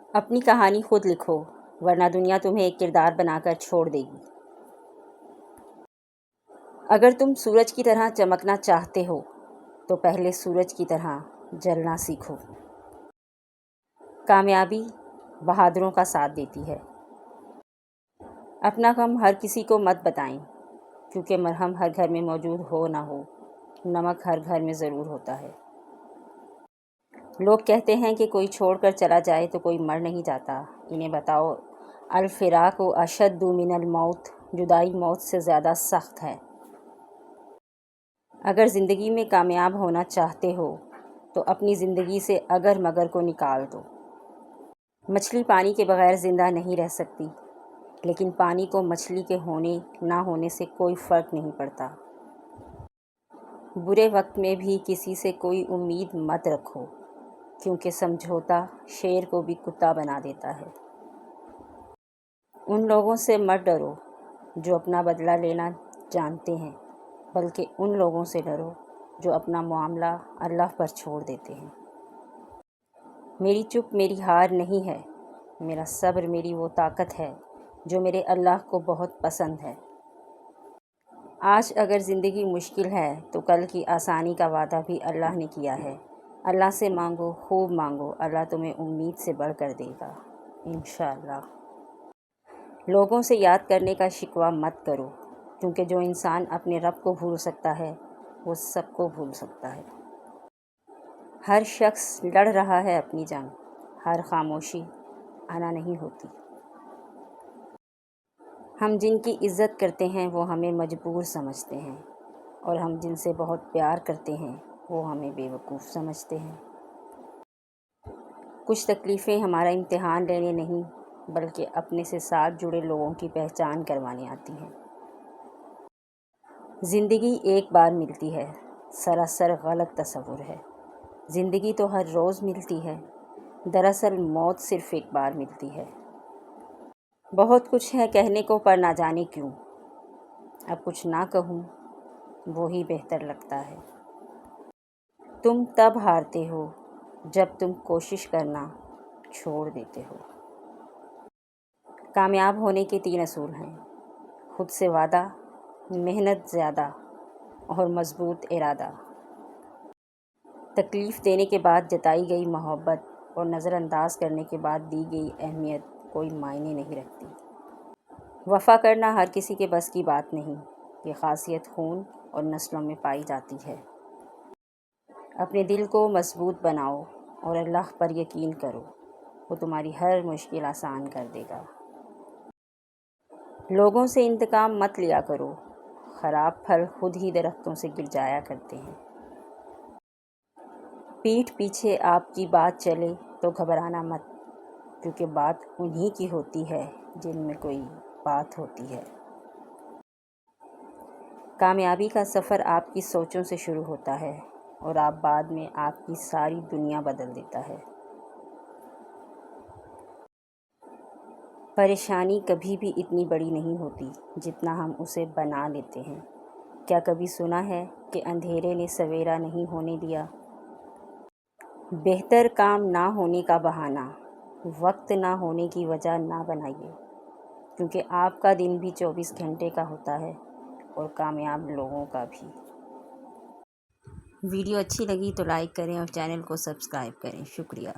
اپنی کہانی خود لکھو، ورنہ دنیا تمہیں ایک کردار بنا کر چھوڑ دے گی۔ اگر تم سورج کی طرح چمکنا چاہتے ہو تو پہلے سورج کی طرح جلنا سیکھو۔ کامیابی بہادروں کا ساتھ دیتی ہے۔ اپنا غم ہر کسی کو مت بتائیں، کیونکہ مرہم ہر گھر میں موجود ہو نہ ہو، نمک ہر گھر میں ضرور ہوتا ہے۔ لوگ کہتے ہیں کہ کوئی چھوڑ کر چلا جائے تو کوئی مر نہیں جاتا۔ انہیں بتاؤ، الفراق اشد من الموت، جدائی موت سے زیادہ سخت ہے۔ اگر زندگی میں کامیاب ہونا چاہتے ہو تو اپنی زندگی سے اگر مگر کو نکال دو۔ مچھلی پانی کے بغیر زندہ نہیں رہ سکتی، لیکن پانی کو مچھلی کے ہونے نہ ہونے سے کوئی فرق نہیں پڑتا۔ برے وقت میں بھی کسی سے کوئی امید مت رکھو، کیونکہ سمجھوتا شیر کو بھی کتا بنا دیتا ہے۔ ان لوگوں سے مت ڈرو جو اپنا بدلہ لینا جانتے ہیں، بلکہ ان لوگوں سے ڈرو جو اپنا معاملہ اللہ پر چھوڑ دیتے ہیں۔ میری چپ میری ہار نہیں ہے، میرا صبر میری وہ طاقت ہے جو میرے اللہ کو بہت پسند ہے۔ آج اگر زندگی مشکل ہے تو کل کی آسانی کا وعدہ بھی اللہ نے کیا ہے۔ اللہ سے مانگو، خوب مانگو، اللہ تمہیں امید سے بڑھ کر دے گا، انشاءاللہ۔ لوگوں سے یاد کرنے کا شکوہ مت کرو، کیونکہ جو انسان اپنے رب کو بھول سکتا ہے وہ سب کو بھول سکتا ہے۔ ہر شخص لڑ رہا ہے اپنی جنگ، ہر خاموشی انا نہیں ہوتی۔ ہم جن کی عزت کرتے ہیں وہ ہمیں مجبور سمجھتے ہیں، اور ہم جن سے بہت پیار کرتے ہیں وہ ہمیں بے وقوف سمجھتے ہیں۔ کچھ تکلیفیں ہمارا امتحان لینے نہیں بلکہ اپنے سے ساتھ جڑے لوگوں کی پہچان کروانے آتی ہیں۔ زندگی ایک بار ملتی ہے، سراسر غلط تصور ہے۔ زندگی تو ہر روز ملتی ہے، دراصل موت صرف ایک بار ملتی ہے۔ بہت کچھ ہے کہنے کو پر نہ جانے کیوں، اب کچھ نہ کہوں وہی بہتر لگتا ہے۔ تم تب ہارتے ہو جب تم کوشش کرنا چھوڑ دیتے ہو۔ کامیاب ہونے کے 3 اصول ہیں: خود سے وعدہ، محنت زیادہ، اور مضبوط ارادہ۔ تکلیف دینے کے بعد جتائی گئی محبت اور نظر انداز کرنے کے بعد دی گئی اہمیت کوئی معنی نہیں رکھتی۔ وفا کرنا ہر کسی کے بس کی بات نہیں، یہ خاصیت خون اور نسلوں میں پائی جاتی ہے۔ اپنے دل کو مضبوط بناؤ اور اللہ پر یقین کرو، وہ تمہاری ہر مشکل آسان کر دے گا۔ لوگوں سے انتقام مت لیا کرو، خراب پھل خود ہی درختوں سے گر جایا کرتے ہیں۔ پیٹھ پیچھے آپ کی بات چلے تو گھبرانا مت، کیونکہ بات انہی کی ہوتی ہے جن میں کوئی بات ہوتی ہے۔ کامیابی کا سفر آپ کی سوچوں سے شروع ہوتا ہے اور آپ بعد میں آپ کی ساری دنیا بدل دیتا ہے۔ پریشانی کبھی بھی اتنی بڑی نہیں ہوتی جتنا ہم اسے بنا لیتے ہیں۔ کیا کبھی سنا ہے کہ اندھیرے نے سویرا نہیں ہونے دیا؟ بہتر کام نہ ہونے کا بہانہ وقت نہ ہونے کی وجہ نہ بنائیے، کیونکہ آپ کا دن بھی 24 گھنٹے کا ہوتا ہے اور کامیاب لوگوں کا بھی۔ ویڈیو اچھی لگی تو لائک کریں اور چینل کو سبسکرائب کریں۔ شکریہ۔